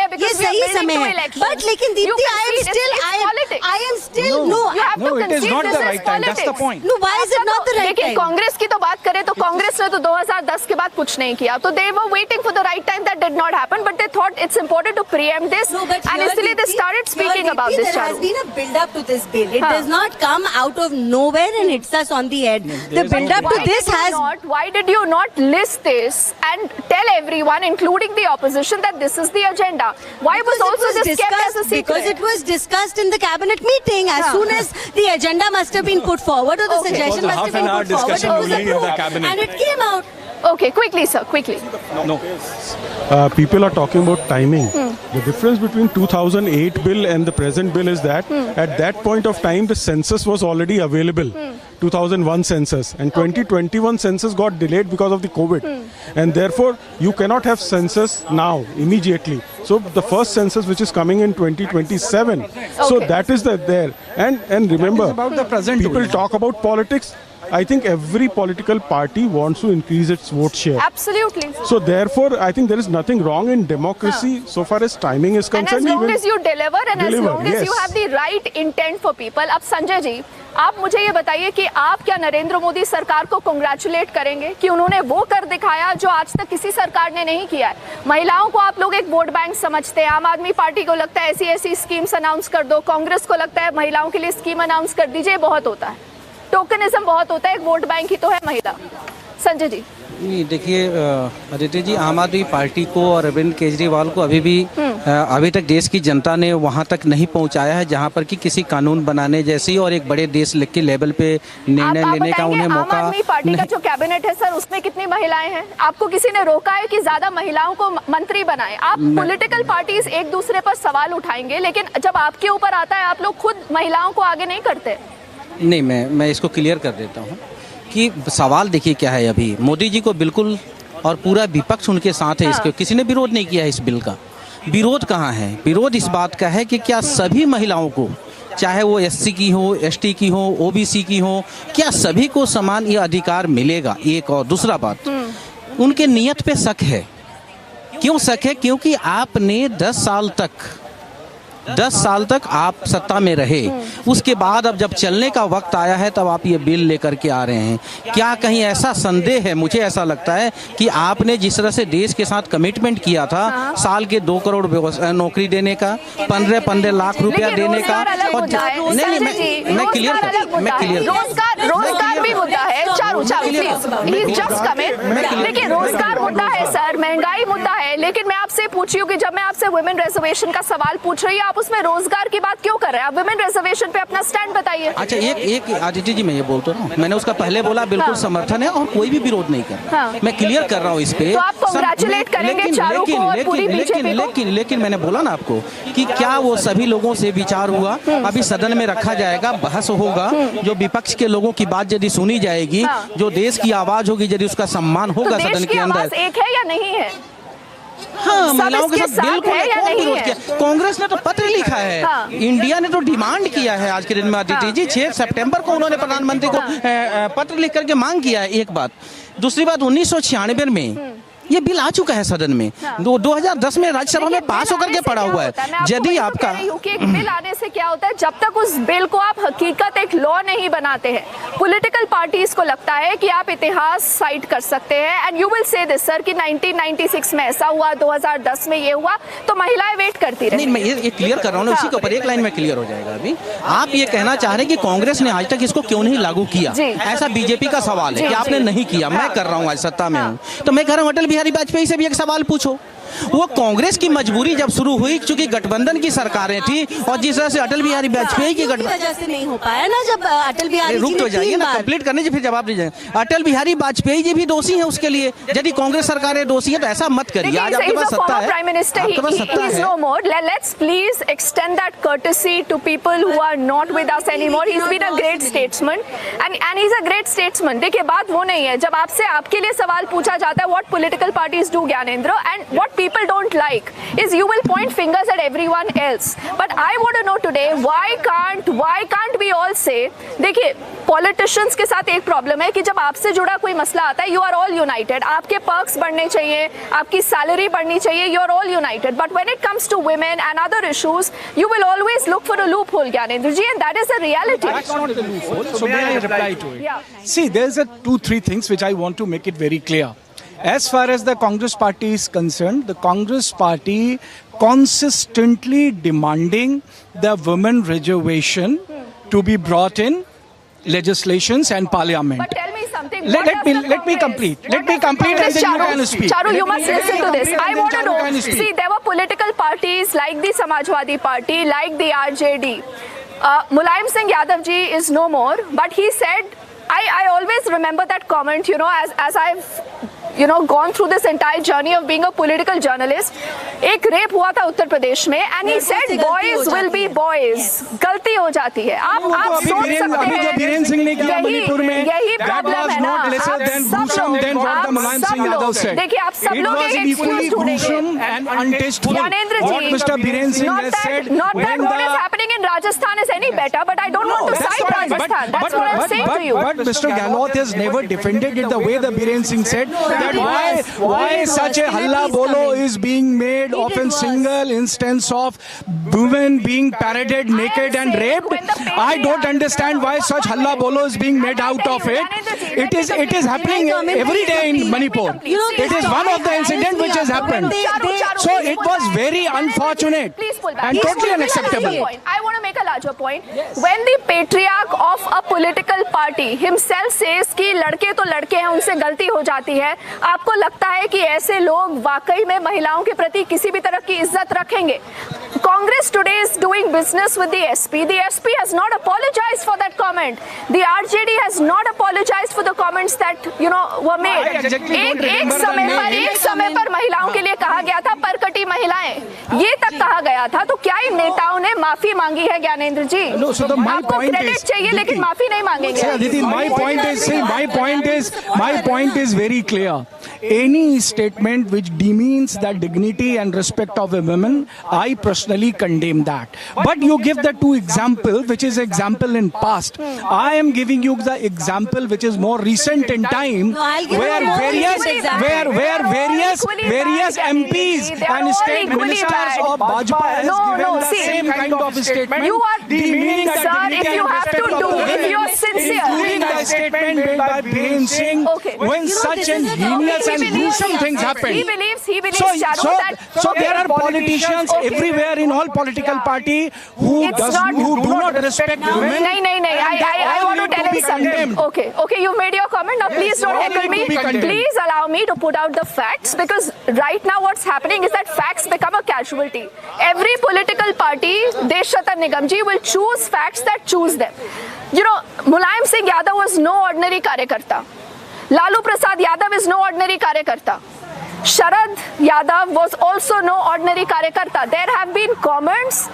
Because we are building to elections. But lekin Deepthi, I am still No, it is not the right time. That's the point. No, why is it not the right time? Congress की तो बात करें तो कांग्रेस ने तो 2010 के बाद कुछ नहीं किया. तो they were waiting for the right time. That did not happen, but they thought it's important to preempt this, and इसलिए they started speaking about this. There has been a build-up to this bill. It does not come out of nowhere and hits us on the head. The build-up to this has. Why did you not list this and tell everyone, including the opposition, that this is the agenda? Why was also this kept as a secret? Because it was discussed in the cabinet meeting. As soon as the agenda must have been put forward, or the suggestion must have been put forward, it was approved, and it came out. Okay, quickly, sir, quickly. No. People are talking about timing. The difference between 2008 bill and the present bill is that at that point of time the census was already available. 2001 census and 2021 census got delayed because of the COVID, and therefore you cannot have census now immediately. So the first census, which is coming in 2027, so that is there. And remember, about the present people talk about politics. I think every political party wants to increase its vote share. Absolutely. So therefore, I think there is nothing wrong in democracy so far as timing is concerned. And as long as you deliver and as long as you have the right intent for people. अब संजय जी, आप मुझे ये बताइए कि आप क्या नरेंद्र मोदी सरकार को कांग्रेचुलेट करेंगे कि उन्होंने वो कर दिखाया जो आज तक किसी सरकार ने नहीं किया है. महिलाओं को आप लोग एक वोट बैंक समझते हैं. आम आदमी पार्टी को लगता है ऐसी स्कीम्स अनाउंस कर दो. कांग्रेस को लगता है महिलाओं के लिए स्कीम अनाउंस कर दीजिए. बहुत होता है, टोकनिज्म बहुत होता है. एक वोट बैंक ही तो है महिला. संजय जी. नहीं, देखिए अदिति जी, आम आदमी पार्टी को और अरविंद केजरीवाल को अभी तक देश की जनता ने वहां तक नहीं पहुंचाया है जहां पर कि किसी कानून बनाने जैसी और एक बड़े देश के लेवल पे निर्णय लेने का उन्हें मौका. आम आदमी पार्टी का जो कैबिनेट है सर, उसमें कितनी महिलाएं हैं? आपको किसी ने रोका है कि ज्यादा महिलाओं को मंत्री बनाए? आप पॉलिटिकल पार्टीज एक दूसरे पर सवाल उठाएंगे, लेकिन जब आपके ऊपर आता है आप लोग खुद महिलाओं को आगे नहीं करते. नहीं, मैं इसको क्लियर कर देता हूँ कि सवाल देखिए क्या है. अभी मोदी जी को बिल्कुल और पूरा विपक्ष उनके साथ है. इसके किसी ने विरोध नहीं किया है इस बिल का. विरोध कहाँ है? विरोध इस बात का है कि क्या सभी महिलाओं को, चाहे वो SC की हो, ST की हो, OBC की हो, क्या सभी को समान ये अधिकार मिलेगा? एक और दूसरा बात, उनके नियत पे शक है। क्यों शक है? क्योंकि आपने 10 साल तक आप सत्ता में रहे, उसके बाद अब जब चलने का वक्त आया है तब आप ये बिल लेकर के आ रहे हैं। क्या कहीं ऐसा संदेह है? मुझे ऐसा लगता है कि आपने जिस तरह से देश के साथ कमिटमेंट किया था, साल के 2 करोड़ नौकरी देने का, 15 लाख रुपया देने का, और नहीं मैं क्लियर रोजगार भी मुद्दा है। चारू प्लीज जस्ट कम इन। देखिए रोजगार मुद्दा है सर, महंगाई मुद्दा है, लेकिन मैं आपसे पूछ रही हूँ कि जब मैं आपसे वुमेन रिजर्वेशन का सवाल पूछ रही हूँ, आप उसमें रोजगार की बात क्यों कर रहे हैं? आप वुमेन रिजर्वेशन पे अपना स्टैंड बताइए। अच्छा, एक आदित्य जी मैं ये बोलता हूँ, मैंने उसका पहले बोला बिल्कुल समर्थन है और कोई भी विरोध नहीं कर रहा। मैं क्लियर कर रहा हूँ इस पे। तो आप कांग्रेचुलेट करेंगे चारू को और पूरी बीजेपी को। लेकिन मैंने बोला ना आपको कि क्या वो सभी लोगों से विचार हुआ? अभी सदन में रखा जाएगा, बहस होगा, जो विपक्ष के लोगों की बात यदि सुनी जाएगी, जो देश की आवाज होगी, यदि उसका सम्मान होगा सदन के अंदर। एक है या नहीं है? हाँ, महिलाओं के साथ बिल्कुल विरोध किया। कांग्रेस ने तो पत्र लिखा है, इंडिया ने तो डिमांड किया है आज के दिन में आदित्य जी। 6 सितंबर को उन्होंने प्रधानमंत्री को पत्र लिख करके मांग किया है। एक बात, दूसरी बात, 1996 में ये बिल आ चुका है सदन में, 2010 में राज्यसभा में पास होकर के पड़ा हुआ है। यदि आपका एक बिल आने से क्या होता है, जब तक उस बिल को आप हकीकत एक लॉ नहीं बनाते हैं, पॉलिटिकल पार्टीज को लगता है कि आप इतिहास साइट कर सकते हैं। And you will say this sir कि 1996 में ऐसा हुआ, 2010 में ये हुआ, तो महिलाएं वेट करती रही। नहीं, मैं ये क्लियर कर रहा हूँ ना, उसी के ऊपर एक लाइन में क्लियर हो जाएगा। अभी आप ये कहना चाह रहे हैं कि कांग्रेस ने आज तक इसको क्यों नहीं लागू किया, ऐसा बीजेपी का सवाल है कि आपने नहीं किया। मैं कर रहा हूँ, आज सत्ता में हूँ, तो मैं कह रहा हूँ अटल बिहारी वाजपेयी से भी एक सवाल पूछो। वो कांग्रेस की मजबूरी जब शुरू हुई, चूंकि गठबंधन की सरकारें थी, और जिस तरह से अटल बिहारी वाजपेयी की वजह से नहीं हो पाया ना, जब अटल बिहारी रुक तो जाइए ना, कंप्लीट करने से फिर जवाब दीजिए। अटल बिहारी वाजपेयी जी भी दोषी हैं उसके लिए, यदि कांग्रेस सरकारें दोषी है तो ऐसा मत करिए। आज आपके पास सत्ता है, आपके पास सत्ता है। No more. Let's please extend that courtesy to people who are not with us anymore. He's been a great statesman and he's a great statesman. देखिए बात वो नहीं है, जब आपसे आपके लिए सवाल पूछा जाता है, what political parties do, Gyanendra, and what people don't like is you will point fingers at everyone else. But I want to know today, why can't we all say, देखिए पॉलिटिशियंस के साथ एक प्रॉब्लम है कि जब आपसे जुड़ा कोई मसला आता है, यू आर ऑल यूनाइटेड, आपके पर्क्स बढ़ने चाहिए, आपकी सैलरी बढ़नी चाहिए, you are all united, but when it comes to women and other issues, you will always look for a loophole, Gyanendra ji, and that is the reality. That's not the loophole. So may I reply to it? Yeah. See, there's 2-3 things which I want to make it very clear. As far as the Congress party is concerned, the Congress party consistently demanding the women reservation to be brought in legislations and parliament. But tell me something. Let me complete. Let me complete and then you can speak. Charu, you must listen to this. I want to know. See, there were political parties like the Samajwadi Party, like the RJD. Mulayam Singh Yadav ji is no more, but he said, I always remember that comment, you know, as I've gone through this entire journey of being a political journalist. एक rape हुआ था उत्तर प्रदेश में, and he said boys will be boys. गलती हो जाती है, आप सोच सकते हैं। जो बीरेन सिंह ने किया मणिपुर में, यही प्रॉब्लम है ना। देखिए आप सब लोग एक एक्सक्यूज ढूंढेंगे। ज्ञानेंद्र जी, not that what is happening in Rajasthan is any better, but I don't want to cite Rajasthan. That's what I'm saying to you. But Mr. Gehlot has never defended it the way the Biren Singh said. That why such a halla bolo is being made of a single instance of women being paraded naked and raped. I don't understand why such halla bolo is being made out of it. It is happening every day in Manipur. It is one of the incidents which has happened. So it was very unfortunate and totally unacceptable. I want to make a larger point. When the patriarch of a political party himself says कि लड़के तो लड़के हैं, उनसे गलती हो जाती है, आपको लगता है कि ऐसे लोग वाकई में महिलाओं के प्रति किसी भी तरह की इज्जत रखेंगे? Congress today is doing business with the SP. The SP has not apologized for that comment. The RJD has not apologized for the comments that were made. एक समय पर महिलाओं के लिए कहा गया था परकटी महिलाएं जाएं, ये तक कहा गया था। तो क्या इन नेताओं ने माफी मांगी है ज्ञानेंद्र जी? No, so my आपको point क्रेडिट is, चाहिए लेकिन माफी नहीं मांगेंगे। Aditi, my point is very clear. Any statement which demeans the dignity and respect of a woman, I personally condemn that. But you give the two example, which is example in past. I am giving you the example which is more recent in time, No, I'll give where you a more various recent example. various MPs and state ministers of Bajpa has given the same kind of statement. You are demeaning the sir, dignity if you and have respect to of do, the women, if you are sincere. including the statement made by Biren Singh, Okay. when You know, such this an is a heinous topic and he believes gruesome in. things happen. He believes, So, Charu, so there are politicians everywhere in all political party who do not respect women. No. I want to tell him something. Okay, you made your comment. Now please don't heckle me. Please allow me to put out the facts, because right now what's happening is that facts become a casualty. Every political party, Deshatan Nigam ji, will choose facts that choose them. You know, Mulayam Singh Yadav was no ordinary karyakarta. Lalu Prasad Yadav is no ordinary karyakarta. Sharad Yadav was also no ordinary karyakarta. There have been comments,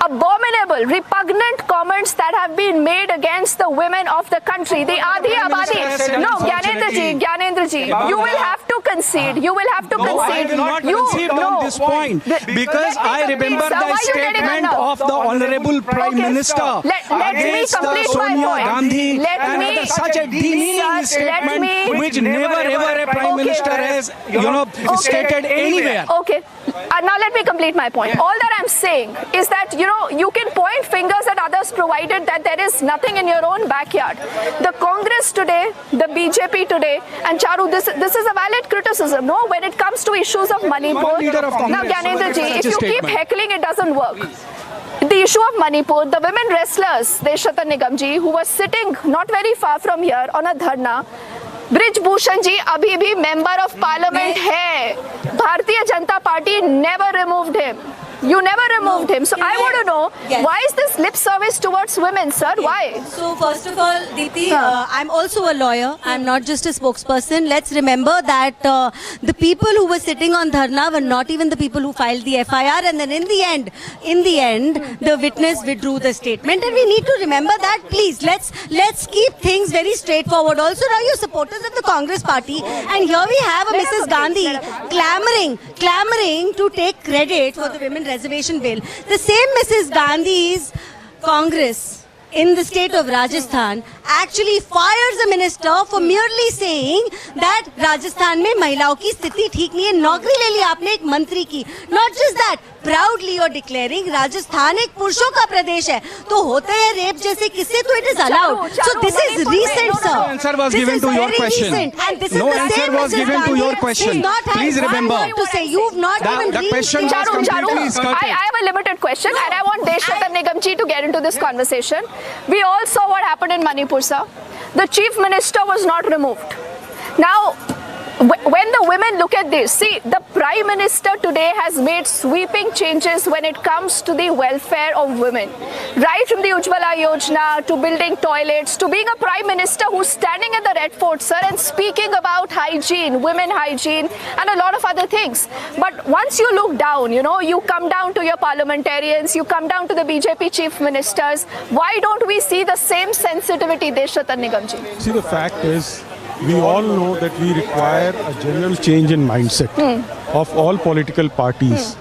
abominable, repugnant comments that have been made against the women of the country. The Adi Abadi. No, Gyanendra ji, you will have to concede. You will have to concede. I will not concede on this point, because I remember the statement of the Honorable Prime Minister against Sonia Gandhi, and such a demeaning statement which never ever a Prime Minister has, stated anywhere. Okay. Now let me complete my point. All that I'm saying is that, you can point fingers at others provided that there is nothing in your own backyard. The Congress today, the BJP today, and Charu, this is a valid criticism, no? When it comes to issues of Manipur. Now, Gyanendra ji, if you keep heckling, it doesn't work. The issue of Manipur, the women wrestlers, Deshatan Nigam ji, who was sitting not very far from here on a dharna, Brij Bhushan ji abhi bhi member of parliament hai. Bharatiya Janata Party never removed him. You never removed him. So I want to know, why is this lip service towards women, sir? Why? So first of all, Deepti, I'm also a lawyer. I'm not just a spokesperson. Let's remember that the people who were sitting on dharna were not even the people who filed the FIR, and then in the end, the witness withdrew the statement. And we need to remember that. Please, let's keep things very straightforward. Also, now you're supporters of the Congress party, and here we have a Mrs. Gandhi clamoring to take credit for the women reservation bill. The same Mrs. Gandhi's Congress in the state of Rajasthan actually fires a minister for merely saying that Rajasthan में महिलाओं की स्थिति ठीक नहीं है, नौकरी ले ली आपने एक मंत्री की. Not just that, proudly you're declaring Rajasthan एक पुरुषों का प्रदेश है, तो होते हैं रेप जैसे किस्से, तो it is allowed. So this is recent, sir. No answer was given to your question. No answer was given to your question. Please remember. To say you've not even The question was completely skirted. I have a limited question, and I want Deshatan Nigam ji to get into this conversation. We all saw what happened in Manipur, sir. The chief minister was not removed. Now, when the women look at this, see, the Prime Minister today has made sweeping changes when it comes to the welfare of women. Right from the Ujjwala Yojana to building toilets to being a Prime Minister who's standing at the Red Fort, sir, and speaking about hygiene, women hygiene, and a lot of other things. But once you look down, you come down to your parliamentarians, you come down to the BJP chief ministers, why don't we see the same sensitivity, Deshatan Nigam ji? See, the fact is, we all know that we require a general change in mindset of all political parties.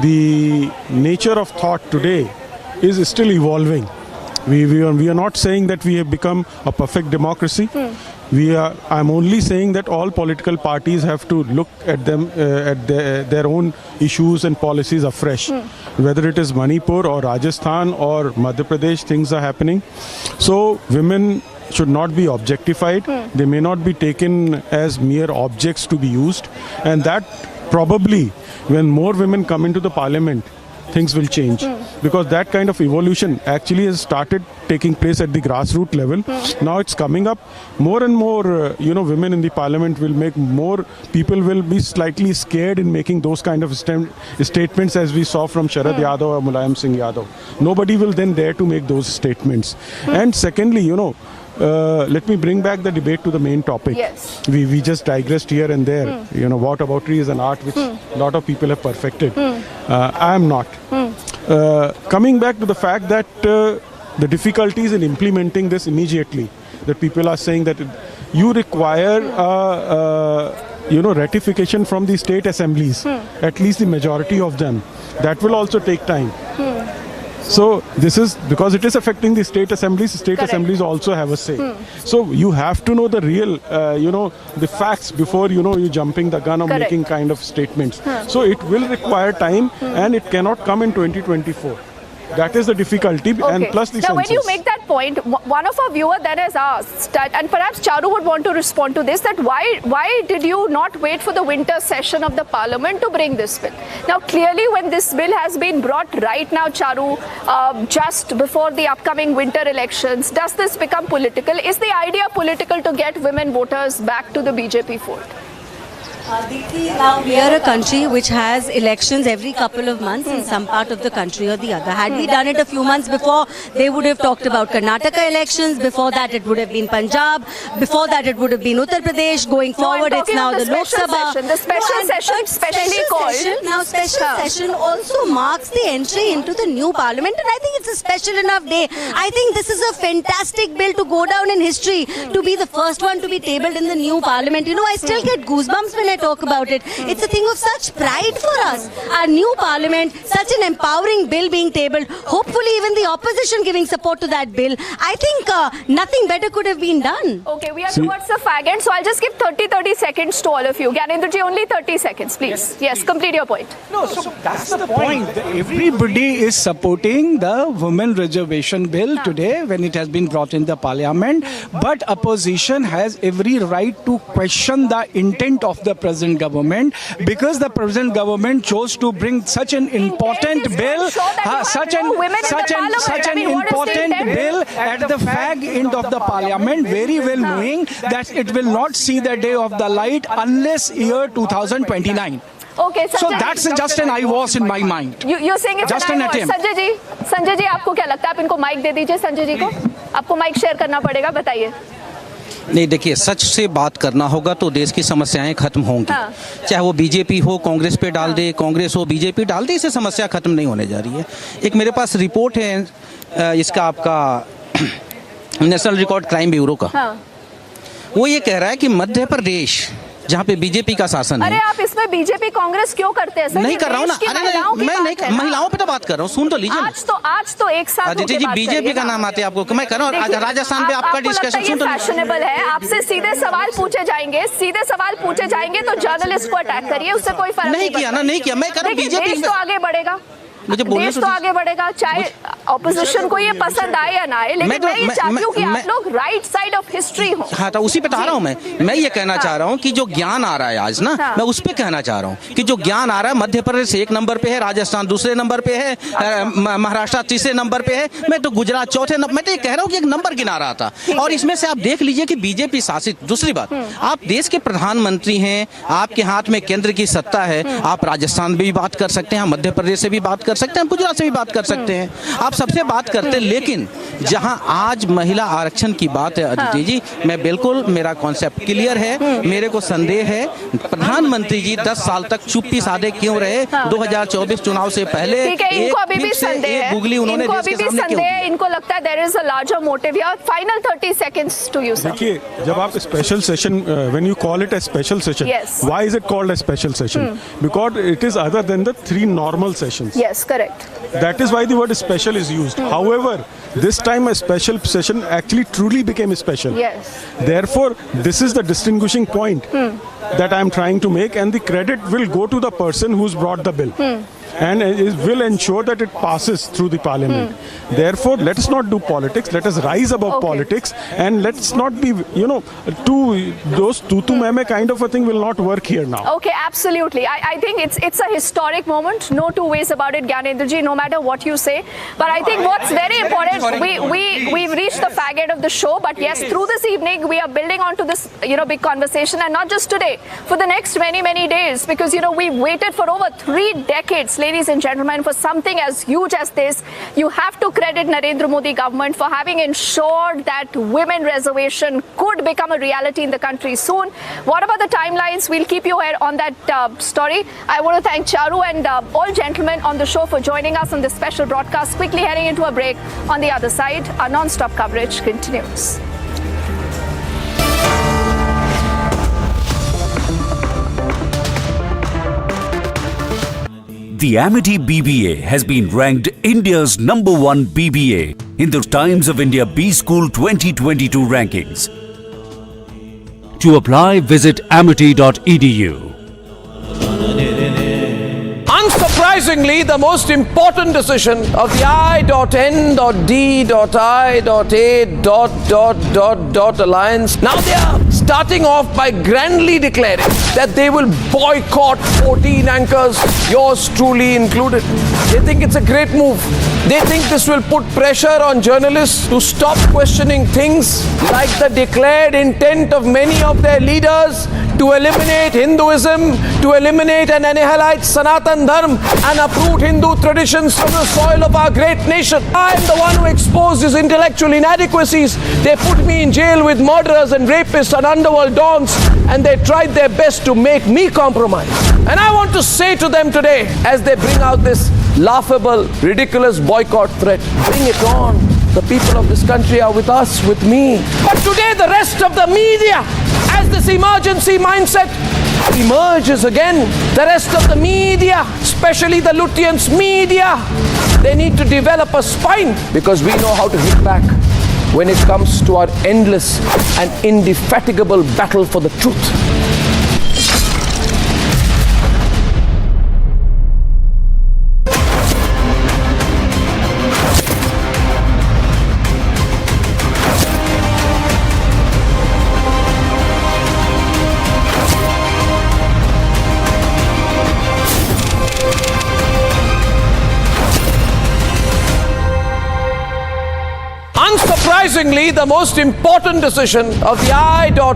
The nature of thought today is still evolving. We are not saying that we have become a perfect democracy. I'm only saying that all political parties have to look at them at their own issues and policies afresh. Whether it is Manipur or Rajasthan or Madhya Pradesh, things are happening. So women should not be objectified. They may not be taken as mere objects to be used, and that probably when more women come into the parliament, things will change, because that kind of evolution actually has started taking place at the grassroots level. Now it's coming up more and more. Women in the parliament will make more. People will be slightly scared in making those kind of statements, as we saw from Sharad Yadav or Mulayam Singh Yadav. Nobody will then dare to make those statements. And secondly, let me bring back the debate to the main topic. Yes. We just digressed here and there. Whataboutery is an art which a lot of people have perfected. I am not. Coming back to the fact that the difficulties in implementing this immediately, that people are saying that you require ratification from the state assemblies, at least the majority of them. That will also take time. So this is because it is affecting the state assemblies. State Correct. assemblies also have a say. So you have to know the real, the facts before you jumping the gun or Correct. making kind of statements. So it will require time, and it cannot come in 2024. That is the difficulty, and plus the now, when you census. make that point, one of our viewers then has asked, that, and perhaps Charu would want to respond to this, that why did you not wait for the winter session of the parliament to bring this bill? Now, clearly, when this bill has been brought right now, Charu, just before the upcoming winter elections, does this become political? Is the idea political to get women voters back to the BJP fold? Now we are a country which has elections every couple of months in some part of the country or the other. Had we done it a few months before, they would have talked about Karnataka elections. Before that, it would have been Punjab. Before that, it would have been Uttar Pradesh. Going forward, it's now the Lok Sabha. The special session, specially called. Special session also marks the entry into the new parliament, and I think it's a special enough day. I think this is a fantastic bill to go down in history, to be the first one to be tabled in the new parliament. I still get goosebumps when I talk about it. It's a thing of such pride for us. Our new parliament, such an empowering bill being tabled, hopefully even the opposition giving support to that bill. I think nothing better could have been done. Okay, we are towards the fag end, so I'll just give 30 seconds to all of you. Gyanendra ji, only 30 seconds, please. Yes, complete your point. No, so that's the point. Everybody is supporting the women reservation bill today when it has been brought in the parliament, but opposition has every right to question the intent of the present government, because the present government chose to bring such an important bill, such an important bill at the fag end of the parliament, very well knowing that it will not see the day of the light unless year 2029. Okay, so that's just an eyewash in my mind. You're saying it's just an attempt. Sanjay ji आपको क्या लगता है? आप इनको mic दे दीजिए संजय जी को. आपको mic share करना पड़ेगा, बताइए. नहीं, देखिए, सच से बात करना होगा तो देश की समस्याएं खत्म होंगी. चाहे वो बीजेपी हो, कांग्रेस पे डाल दे, कांग्रेस हो, बीजेपी डाल दे, इससे समस्या खत्म नहीं होने जा रही है. एक मेरे पास रिपोर्ट है इसका, आपका नेशनल रिकॉर्ड क्राइम ब्यूरो का. वो ये कह रहा है कि मध्य प्रदेश, जहाँ पे बीजेपी का शासन है. अरे आप इसमें बीजेपी कांग्रेस क्यों करते हैं सर? नहीं कर रहा हूँ ना. अरे मैं नहीं, महिलाओं पे तो बात कर रहा हूँ. सुन तो लीजिए. आज तो एक साथ अदिति जी, बीजेपी का नाम आते हैं आपको. मैं कर रहा हूँ राजस्थान पे आपका डिस्कशन. सुन तो फैशनेबल है. आपसे सीधे सवाल पूछे जाएंगे तो जर्नलिस्ट को अटैक करिए, उससे कोई फर्क नहीं किया ना. नहीं किया. मैं कर रहा हूँ बीजेपी तो आगे बढ़ेगा. मुझे बोलने देश तो आगे बढ़ेगा, चाहे ऑपोजिशन को ये पसंद आए या ना आए, लेकिन मैं ये चाहती हूँ कि आप लोग राइट साइड ऑफ हिस्ट्री हो. हाँ, तो उसी पे आ रहा हूँ मैं ये कहना चाह रहा हूँ कि जो ज्ञान आ रहा है आज ना, मैं उस पे कहना चाह रहा हूँ कि जो ज्ञान आ रहा है, मध्य प्रदेश 1 नंबर पे है, राजस्थान 2 नंबर पे है, महाराष्ट्र 3 नंबर पे है, मैं तो गुजरात 4 नंबर. मैं तो ये कह रहा हूँ कि एक नंबर गिना रहा था. और इसमें से आप देख लीजिए कि बीजेपी शासित. दूसरी बात, आप देश के प्रधानमंत्री हैं, आपके हाथ में केंद्र की सत्ता है. आप राजस्थान में भी बात कर सकते हैं, मध्य प्रदेश से भी बात कर सकते हैं, गुजरात से भी बात कर सकते हैं, आप सबसे बात करते हैं. लेकिन जहां आज महिला आरक्षण की बात है अदिति जी, मैं बिल्कुल, मेरा कॉन्सेप्ट क्लियर है. मेरे को संदेह है प्रधानमंत्री जी 10 साल तक चुप्पी साधे क्यों रहे. 2024 चुनाव से पहले इनको अभी भी संदेह है. इनको लगता है there is a larger motive. Final 30 seconds to you sir. देखिए, जब आप special session, when you call it a special session, why is it called a special session? Because it is other than the 3 normal sessions. Yes, correct. That is why the word special is used. However, this time a special session actually truly became special. Yes. Therefore, this is the distinguishing point that I am trying to make, and the credit will go to the person who's brought the bill. And it will ensure that it passes through the parliament. Therefore, let us not do politics. Let us rise above politics, and let's not be, those tutu meme kind of a thing will not work here now. Okay, absolutely. I think it's a historic moment. No two ways about it, Gyanendra ji, no matter what you say. But I think what's very important, we've reached the fag end of the show. But yes, through this evening, we are building onto this, big conversation, and not just today. for the next many days, because we waited for over 3 decades, ladies and gentlemen, for something as huge as this. You have to credit Narendra Modi government for having ensured that women reservation could become a reality in the country soon. What about the timelines? We'll keep you here on that story. I want to thank Charu and all gentlemen on the show for joining us on this special broadcast. Quickly heading into a break. On the other side, our non-stop coverage continues. The Amity BBA has been ranked India's #1 BBA in the Times of India B School 2022 rankings. To apply, visit amity.edu. Unsurprisingly, the most important decision of the I.N.D.I.A. alliance, now they are starting off by grandly declaring that they will boycott 14 anchors, yours truly included. They think it's a great move. They think this will put pressure on journalists to stop questioning things like the declared intent of many of their leaders to eliminate Hinduism, to eliminate and annihilate Sanatan Dharma and uproot Hindu traditions from the soil of our great nation. I am the one who exposed his intellectual inadequacies. They put me in jail with murderers and rapists and underworld dons, and they tried their best to make me compromise. And I want to say to them today, as they bring out this laughable, ridiculous boycott threat, bring it on. The people of this country are with us, with me. But today the rest of the media, as this emergency mindset emerges again, the rest of the media, especially the Lutyens media, they need to develop a spine, because we know how to hit back when it comes to our endless and indefatigable battle for the truth. Unsurprisingly, the most important decision of the I.N.D.I.A.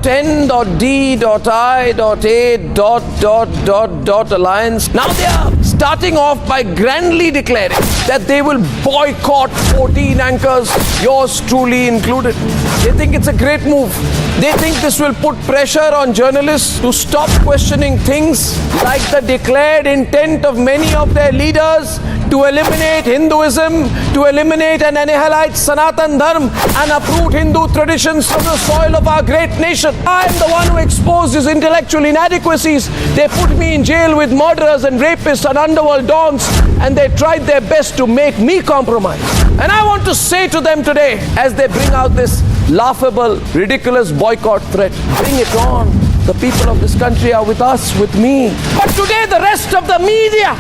alliance, now they are starting off by grandly declaring that they will boycott 14 anchors, yours truly included. They think it's a great move. They think this will put pressure on journalists to stop questioning things like the declared intent of many of their leaders to eliminate Hinduism, to eliminate and annihilate Sanatan Dharma and uproot Hindu traditions from the soil of our great nation. I am the one who exposed his intellectual inadequacies. They put me in jail with murderers and rapists and underworld dons, and they tried their best to make me compromise. And I want to say to them today, as they bring out this laughable, ridiculous boycott threat, bring it on. The people of this country are with us, with me. But today the rest of the media,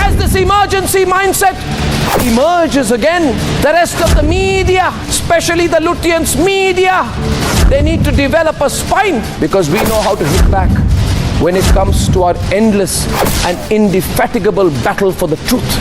as this emergency mindset emerges again, the rest of the media, especially the Lutyens media, they need to develop a spine, because we know how to hit back when it comes to our endless and indefatigable battle for the truth.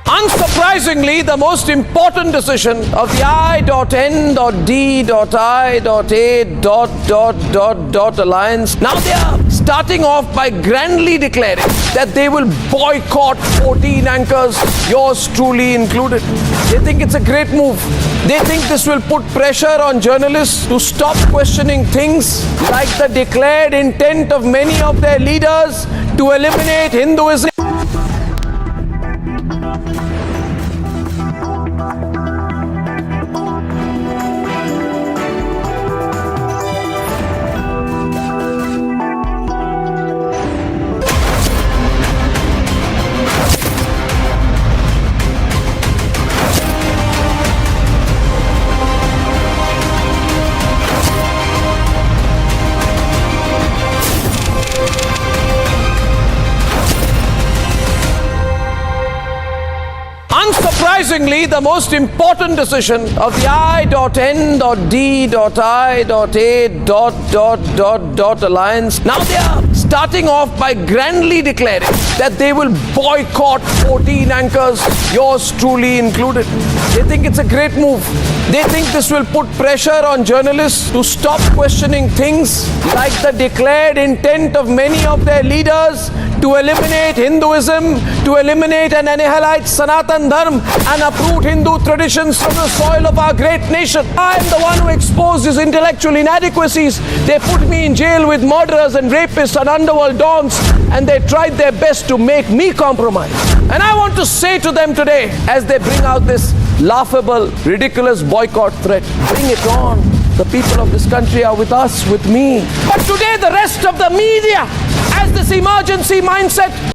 Unsurprisingly, the most important decision of the I.N.D.I.A. alliance, now they are starting off by grandly declaring that they will boycott 14 anchors, yours truly included. They think it's a great move. They think this will put pressure on journalists to stop questioning things like the declared intent of many of their leaders to eliminate Hinduism. confusingly, the most important decision of the I.N.D.I.A. alliance. Now they are starting off by grandly declaring that they will boycott 14 anchors, yours truly included. They think it's a great move. They think this will put pressure on journalists to stop questioning things like the declared intent of many of their leaders to eliminate Hinduism, to eliminate and annihilate Sanatan Dharma and uproot Hindu traditions from the soil of our great nation. I am the one who exposed his intellectual inadequacies. They put me in jail with murderers and rapists and underworld dons, and they tried their best to make me compromise. And I want to say to them today, as they bring out this laughable, ridiculous boycott threat, bring it on. The people of this country are with us, with me. But today the rest of the media has this emergency mindset.